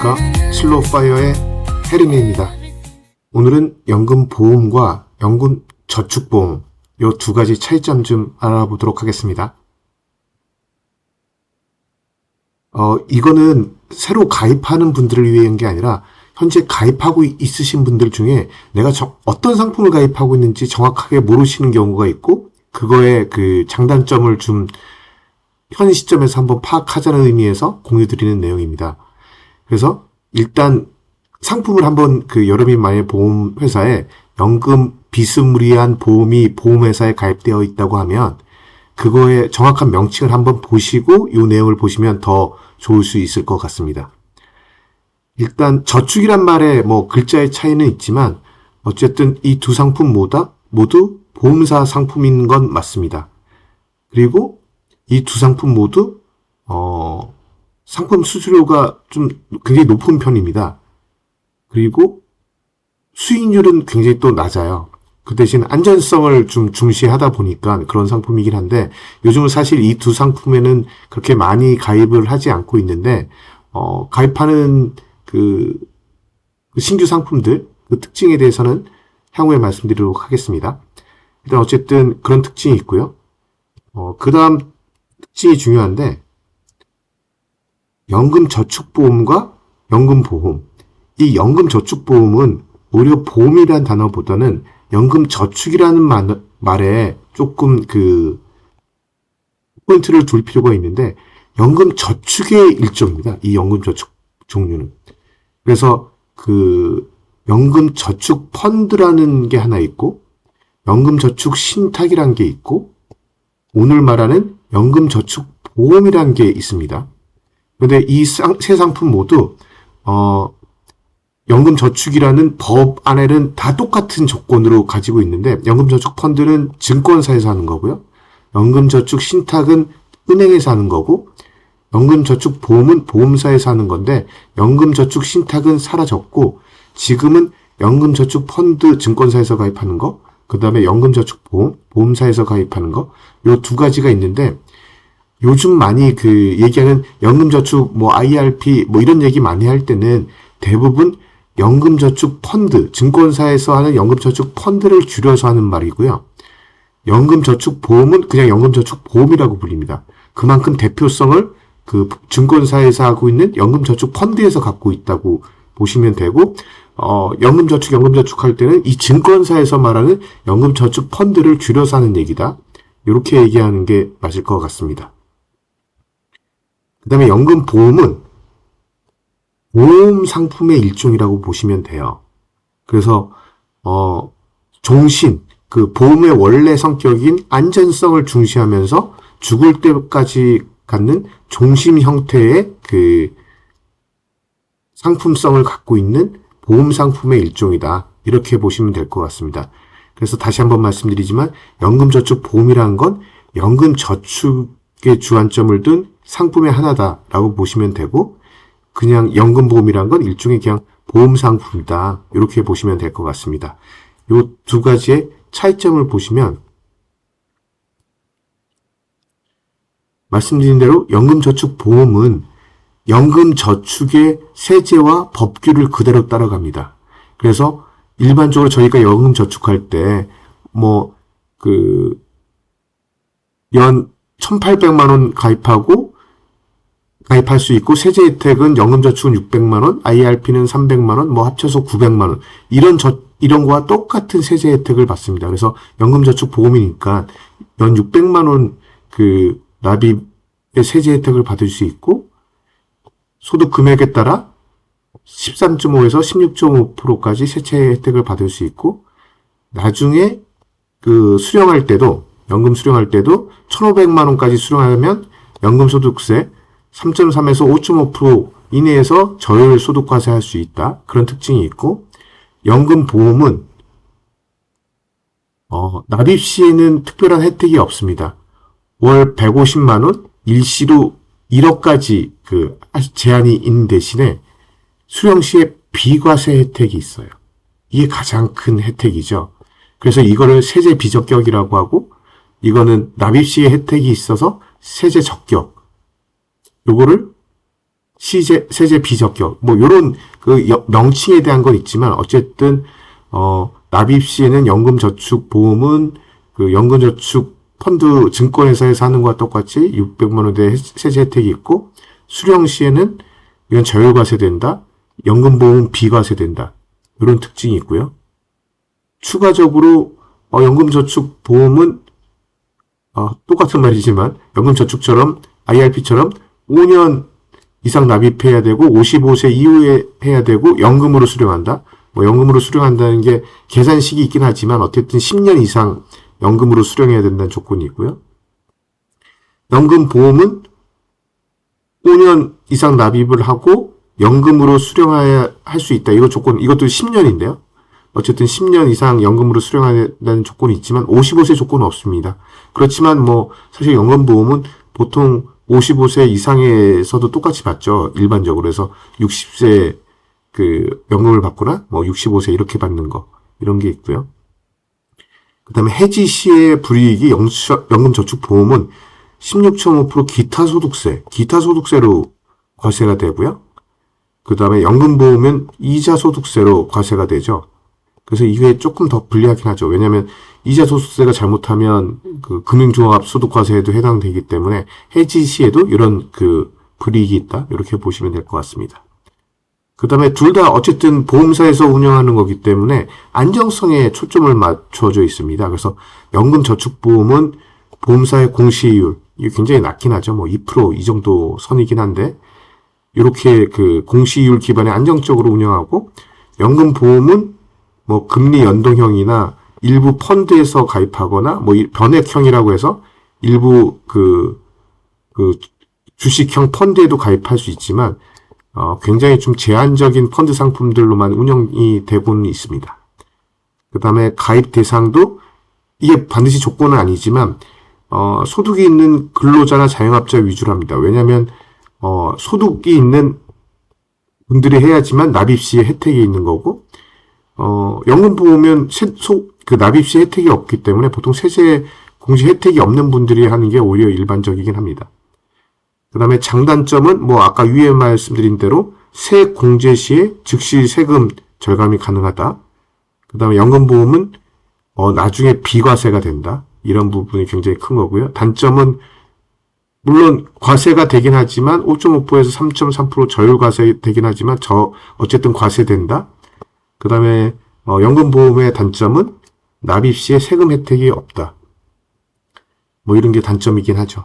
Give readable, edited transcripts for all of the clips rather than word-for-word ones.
안녕하십니까. 슬로우파이어의 해리네입니다. 오늘은 연금보험과 연금저축보험 이 두 가지 차이점 좀 알아보도록 하겠습니다. 이거는 새로 가입하는 분들을 위한 게 아니라 현재 가입하고 있으신 분들 중에 내가 어떤 상품을 가입하고 있는지 정확하게 모르시는 경우가 있고 그거의 그 장단점을 좀 현 시점에서 한번 파악하자는 의미에서 공유드리는 내용입니다. 그래서 일단 상품을 한번 여러분만의 보험회사에 연금 비스무리한 보험이 보험회사에 가입되어 있다고 하면 그거의 정확한 명칭을 한번 보시고 이 내용을 보시면 더 좋을 수 있을 것 같습니다. 일단 저축이란 말에 글자의 차이는 있지만 어쨌든 이 두 상품 모두 보험사 상품인 건 맞습니다. 그리고 이 두 상품 모두 상품 수수료가 좀 굉장히 높은 편입니다. 그리고 수익률은 굉장히 또 낮아요. 그 대신 안전성을 좀 중시하다 보니까 그런 상품이긴 한데 요즘은 사실 이 두 상품에는 그렇게 많이 가입을 하지 않고 있는데 가입하는 그 신규 상품들 그 특징에 대해서는 향후에 말씀드리도록 하겠습니다. 일단 어쨌든 그런 특징이 있고요. 그 다음 특징이 중요한데 연금저축보험과 연금보험. 이 연금저축보험은 오히려 보험이라는 단어보다는 연금저축이라는 말에 조금 포인트를 둘 필요가 있는데 연금저축의 일종입니다. 이 연금저축 종류는. 그래서 연금저축 펀드라는 게 하나 있고 연금저축 신탁이라는 게 있고 오늘 말하는 연금저축보험이라는 게 있습니다. 그런데 이 세 상품 모두 연금저축이라는 법 안에는 다 똑같은 조건으로 가지고 있는데 연금저축펀드는 증권사에서 하는 거고요. 연금저축 신탁은 은행에서 하는 거고 연금저축보험은 보험사에서 하는 건데 연금저축 신탁은 사라졌고 지금은 연금저축펀드 증권사에서 가입하는 거 그 다음에 연금저축보험 보험사에서 가입하는 거 요 두 가지가 있는데 요즘 많이 얘기하는 연금저축 IRP 이런 얘기 많이 할 때는 대부분 연금저축펀드 증권사에서 하는 연금저축펀드를 줄여서 하는 말이고요. 연금저축보험은 그냥 연금저축보험이라고 불립니다. 그만큼 대표성을 증권사에서 하고 있는 연금저축펀드에서 갖고 있다고 보시면 되고 연금저축 할 때는 이 증권사에서 말하는 연금저축펀드를 줄여서 하는 얘기다. 이렇게 얘기하는 게 맞을 것 같습니다. 그 다음에 연금보험은 보험 상품의 일종이라고 보시면 돼요. 그래서 종신, 보험의 원래 성격인 안전성을 중시하면서 죽을 때까지 갖는 종신 형태의 상품성을 갖고 있는 보험 상품의 일종이다. 이렇게 보시면 될 것 같습니다. 그래서 다시 한번 말씀드리지만 연금저축보험이라는 건 연금저축에 주안점을 둔 상품의 하나다라고 보시면 되고 그냥 연금보험이라는 건 일종의 그냥 보험 상품이다. 이렇게 보시면 될 것 같습니다. 이 두 가지의 차이점을 보시면 말씀드린 대로 연금저축보험은 연금저축의 세제와 법규를 그대로 따라갑니다. 그래서 일반적으로 저희가 연금저축할 때 연 1,800만 원 가입할 수 있고 세제 혜택은 연금저축은 600만 원, IRP는 300만 원, 합쳐서 900만 원. 이런 거와 똑같은 세제 혜택을 받습니다. 그래서 연금저축 보험이니까 연 600만 원 납입의 세제 혜택을 받을 수 있고 소득 금액에 따라 13.5에서 16.5%까지 세제 혜택을 받을 수 있고 나중에 수령할 때도 연금 수령할 때도 1,500만 원까지 수령하면 연금소득세 3.3에서 5.5% 이내에서 저율 소득과세 할 수 있다. 그런 특징이 있고 연금보험은 납입 시에는 특별한 혜택이 없습니다. 월 150만 원, 일시로 1억까지 제한이 있는 대신에 수령 시에 비과세 혜택이 있어요. 이게 가장 큰 혜택이죠. 그래서 이거를 세제 비적격이라고 하고 이거는 납입 시에 혜택이 있어서 세제 적격. 요거를 세제 비적격, 뭐, 요런 그 명칭에 대한 건 있지만, 어쨌든, 납입 시에는 연금저축보험은 그 연금저축 펀드 증권회사에서 하는 것과 똑같이 600만 원대 세제 혜택이 있고, 수령 시에는 이건 저율과세된다, 연금보험 비과세된다. 이런 특징이 있고요. 추가적으로, 연금저축보험은, 똑같은 말이지만, 연금저축처럼, IRP처럼 5년 이상 납입해야 되고 55세 이후에 해야 되고 연금으로 수령한다. 뭐 연금으로 수령한다는 게 계산식이 있긴 하지만 어쨌든 10년 이상 연금으로 수령해야 된다는 조건이 있고요. 연금보험은 5년 이상 납입을 하고 연금으로 수령해야 할 수 있다. 이거 조건, 이것도 10년인데요. 어쨌든 10년 이상 연금으로 수령한다는 조건이 있지만 55세 조건은 없습니다. 그렇지만 뭐 사실 연금보험은 보통 55세 이상에서도 똑같이 받죠. 일반적으로 해서 60세 그 연금을 받거나 뭐 65세 이렇게 받는 거 이런 게 있고요. 그다음에 해지 시의 불이익이 연금저축보험은 16.5% 기타소득세로 과세가 되고요. 그다음에 연금보험은 이자소득세로 과세가 되죠. 그래서 이게 조금 더 불리하긴 하죠. 왜냐하면 이자소득세가 잘못하면 그 금융종합 소득과세에도 해당되기 때문에 해지 시에도 이런 그 불이익이 있다. 이렇게 보시면 될 것 같습니다. 그 다음에 둘 다 어쨌든 보험사에서 운영하는 거기 때문에 안정성에 초점을 맞춰져 있습니다. 그래서 연금저축보험은 보험사의 공시이율, 이게 굉장히 낮긴 하죠. 뭐 2% 이 정도 선이긴 한데, 이렇게 그 공시이율 기반에 안정적으로 운영하고, 연금보험은 뭐 금리 연동형이나 일부 펀드에서 가입하거나 뭐 변액형이라고 해서 일부 그 주식형 펀드에도 가입할 수 있지만 굉장히 좀 제한적인 펀드 상품들로만 운영이 되고는 있습니다. 그 다음에 가입 대상도 이게 반드시 조건은 아니지만 소득이 있는 근로자나 자영업자 위주로 합니다. 왜냐하면 소득이 있는 분들이 해야지만 납입 시에 혜택이 있는 거고, 연금보험은 그 납입 시 혜택이 없기 때문에 보통 세제 공시 혜택이 없는 분들이 하는 게 오히려 일반적이긴 합니다. 그 다음에 장단점은 뭐 아까 위에 말씀드린 대로 세액 공제 시에 즉시 세금 절감이 가능하다. 그 다음에 연금보험은 나중에 비과세가 된다. 이런 부분이 굉장히 큰 거고요. 단점은 물론 과세가 되긴 하지만 5.5%에서 3.3% 저율과세 되긴 하지만 어쨌든 과세된다. 그 다음에 연금보험의 단점은 납입 시에 세금 혜택이 없다. 뭐 이런 게 단점이긴 하죠.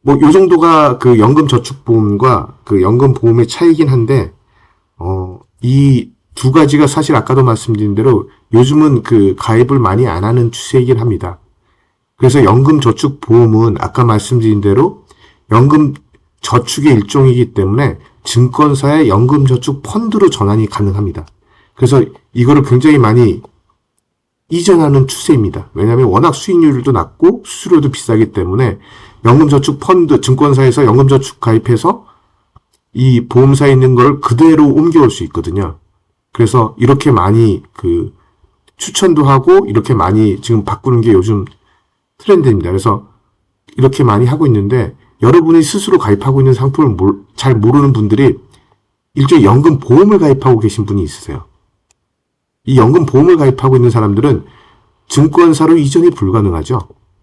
뭐 요 정도가 그 연금저축보험과 그 연금보험의 차이긴 한데 이 두 가지가 사실 아까도 말씀드린 대로 요즘은 그 가입을 많이 안 하는 추세이긴 합니다. 그래서 연금저축보험은 아까 말씀드린 대로 연금저축의 일종이기 때문에 증권사의 연금저축 펀드로 전환이 가능합니다. 그래서 이거를 굉장히 많이 이전하는 추세입니다. 왜냐하면 워낙 수익률도 낮고 수수료도 비싸기 때문에 연금저축 펀드, 증권사에서 연금저축 가입해서 이 보험사에 있는 걸 그대로 옮겨올 수 있거든요. 그래서 이렇게 많이 그 추천도 하고 이렇게 많이 지금 바꾸는 게 요즘 트렌드입니다. 그래서 이렇게 많이 하고 있는데 여러분이 스스로 가입하고 있는 상품을 잘 모르는 분들이 일종의 연금보험을 가입하고 계신 분이 있으세요. 이 연금보험을 가입하고 있는 사람들은 증권사로 이전이 불가능하죠.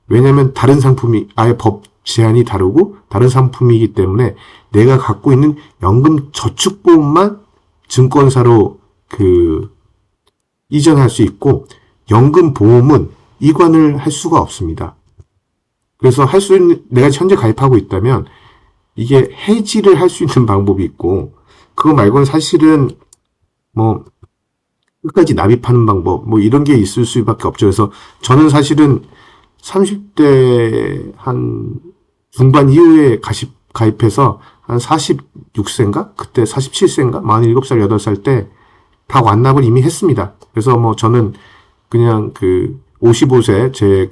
왜냐하면 다른 상품이 아예 법 제한이 다르고 다른 상품이기 때문에 내가 갖고 있는 연금저축보험만 증권사로 이전할 수 있고 연금보험은 이관을 할 수가 없습니다. 그래서 할 수 있는, 내가 현재 가입하고 있다면 이게 해지를 할 수 있는 방법이 있고 그거 말고는 사실은 뭐 끝까지 납입하는 방법 뭐 이런 게 있을 수밖에 없죠. 그래서 저는 사실은 30대 한 중반 이후에 가입해서 한 46세인가? 그때 47세인가? 47살, 8살 때 다 완납을 이미 했습니다. 그래서 뭐 저는 그냥 55세 제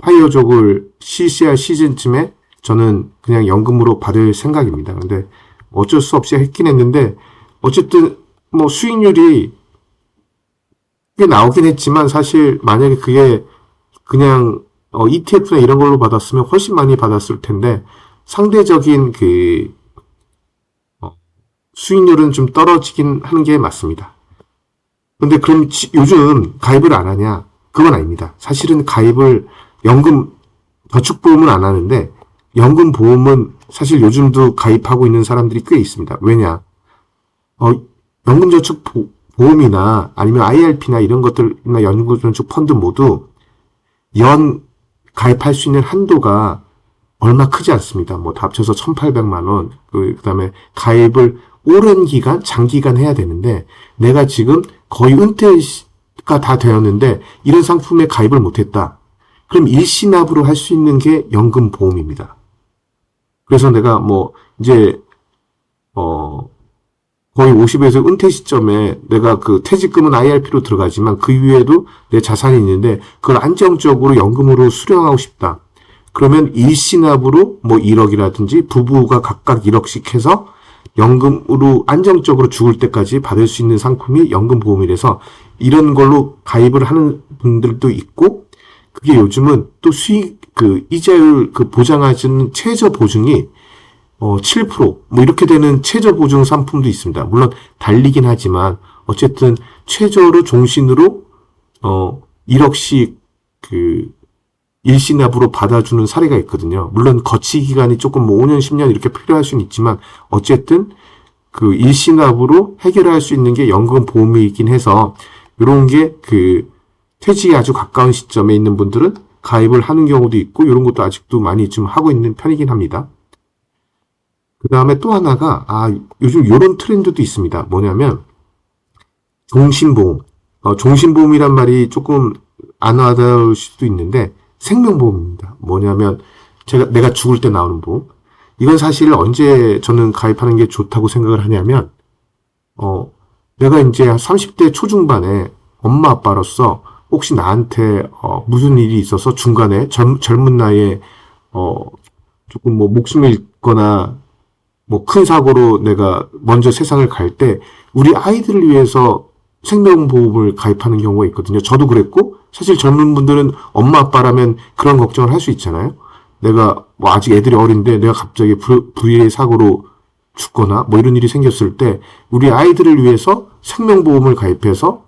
파이어족을 CCR 시즌쯤에 저는 그냥 연금으로 받을 생각입니다. 근데 어쩔 수 없이 했긴 했는데 어쨌든 뭐 수익률이 꽤 나오긴 했지만 사실 만약에 그게 그냥 ETF나 이런 걸로 받았으면 훨씬 많이 받았을 텐데 상대적인 수익률은 좀 떨어지긴 하는 게 맞습니다. 근데 그럼 요즘 가입을 안 하냐? 그건 아닙니다. 사실은 가입을 연금 저축보험은 안 하는데 연금보험은 사실 요즘도 가입하고 있는 사람들이 꽤 있습니다. 왜냐? 연금저축보험이나 아니면 IRP나 이런 것들이나 연금저축 펀드 모두 연 가입할 수 있는 한도가 얼마 크지 않습니다. 뭐 다 합쳐서 1,800만 원. 그다음에 가입을 오랜 기간, 장기간 해야 되는데 내가 지금 거의 은퇴가 다 되었는데 이런 상품에 가입을 못했다. 그럼 일시납으로 할 수 있는 게 연금보험입니다. 그래서 내가 뭐 이제 거의 50에서 은퇴 시점에 내가 그 퇴직금은 IRP로 들어가지만 그 이후에도 내 자산이 있는데 그걸 안정적으로 연금으로 수령하고 싶다. 그러면 일시납으로 뭐 1억이라든지 부부가 각각 1억씩 해서 연금으로 안정적으로 죽을 때까지 받을 수 있는 상품이 연금보험이라서 이런 걸로 가입을 하는 분들도 있고 그게 요즘은 또 수익 그 이자율 그 보장하는 최저 보증이 7%, 뭐 이렇게 되는 최저 보증 상품도 있습니다. 물론 달리긴 하지만 어쨌든 최저로 종신으로 1억씩 그 일시납으로 받아주는 사례가 있거든요. 물론 거치 기간이 조금 뭐 5년, 10년 이렇게 필요할 수는 있지만 어쨌든 그 일시납으로 해결할 수 있는 게 연금보험이긴 해서 이런 게 그 퇴직에 아주 가까운 시점에 있는 분들은 가입을 하는 경우도 있고 이런 것도 아직도 많이 좀 하고 있는 편이긴 합니다. 그 다음에 또 하나가 요즘 이런 트렌드도 있습니다. 뭐냐면 종신보험. 종신보험이란 말이 조금 안 와닿을 수도 있는데 생명보험입니다. 뭐냐면 내가 죽을 때 나오는 보험. 이건 사실 언제 저는 가입하는 게 좋다고 생각을 하냐면 내가 이제 30대 초중반에 엄마 아빠로서 혹시 나한테 무슨 일이 있어서 중간에 젊은 나이에 조금 뭐 목숨을 잃거나 뭐 큰 사고로 내가 먼저 세상을 갈 때 우리 아이들을 위해서 생명보험을 가입하는 경우가 있거든요. 저도 그랬고 사실 젊은 분들은 엄마 아빠라면 그런 걱정을 할 수 있잖아요. 내가 뭐 아직 애들이 어린데 내가 갑자기 불의의 사고로 죽거나 뭐 이런 일이 생겼을 때 우리 아이들을 위해서 생명보험을 가입해서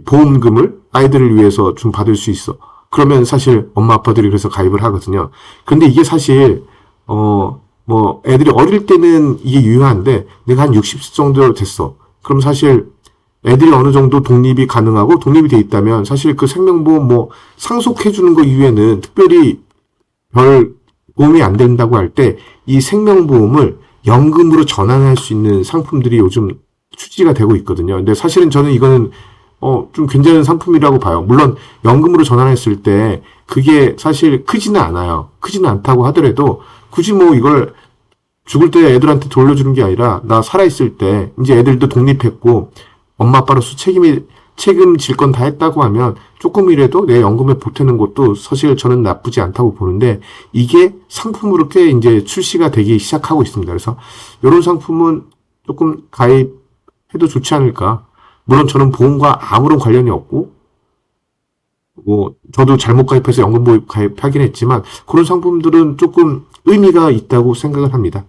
보험금을 아이들을 위해서 좀 받을 수 있어. 그러면 사실 엄마 아빠들이 그래서 가입을 하거든요. 근데 이게 사실 뭐 애들이 어릴 때는 이게 유효한데 내가 한 60세 정도 됐어. 그럼 사실 애들이 어느 정도 독립이 가능하고 독립이 돼 있다면 사실 그 생명보험 뭐 상속해 주는 거 이외에는 특별히 별 도움이 안 된다고 할 때 이 생명보험을 연금으로 전환할 수 있는 상품들이 요즘 출시가 되고 있거든요. 근데 사실은 저는 이거는 좀 괜찮은 상품이라고 봐요. 물론 연금으로 전환했을 때 그게 사실 크지는 않아요. 크지는 않다고 하더라도 굳이 뭐 이걸 죽을 때 애들한테 돌려주는 게 아니라 나 살아있을 때 이제 애들도 독립했고 엄마 아빠로서 책임질 건 다 했다고 하면 조금이라도 내 연금에 보태는 것도 사실 저는 나쁘지 않다고 보는데 이게 상품으로 꽤 이제 출시가 되기 시작하고 있습니다. 그래서 이런 상품은 조금 가입해도 좋지 않을까. 물론 저는 보험과 아무런 관련이 없고 뭐 저도 잘못 가입해서 연금보험 가입하긴 했지만 그런 상품들은 조금 의미가 있다고 생각을 합니다.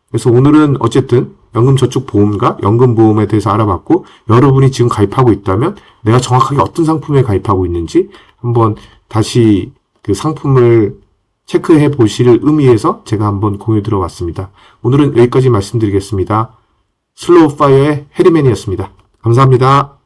그래서 오늘은 어쨌든 연금저축보험과 연금보험에 대해서 알아봤고 여러분이 지금 가입하고 있다면 내가 정확하게 어떤 상품에 가입하고 있는지 한번 다시 그 상품을 체크해 보실 의미에서 제가 한번 공유 들어봤습니다. 오늘은 여기까지 말씀드리겠습니다. 슬로우 파이어의 해리맨이었습니다. 감사합니다.